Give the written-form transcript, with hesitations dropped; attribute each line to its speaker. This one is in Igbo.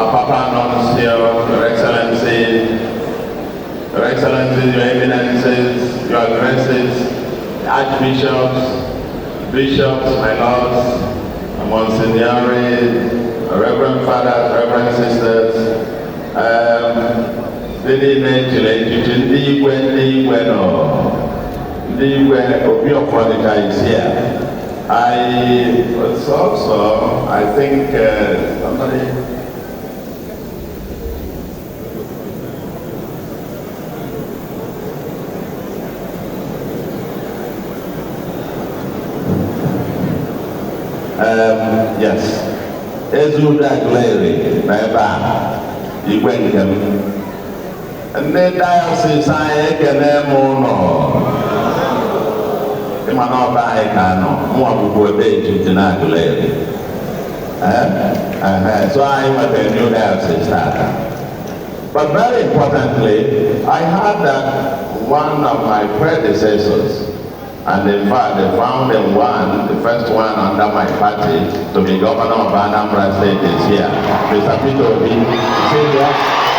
Speaker 1: our Papa Nuncio, Your Excellency, Your Excellencies, Your Eminences, Your Graces, Archbishops, Bishops, my lords, Monsignori, Reverend Fathers, Reverend Sisters, is here. I was also, I think, somebody. Yes. Ezuda Glary, Baba, you went him. And the diocese I can no. The man of I can more to obey to Glary. So I am at the new diocese starter. But very importantly, I heard that one of my predecessors, and in fact, they found the first one under my party to be governor of Anambra State this year. Mr. Peter Obi, is he here?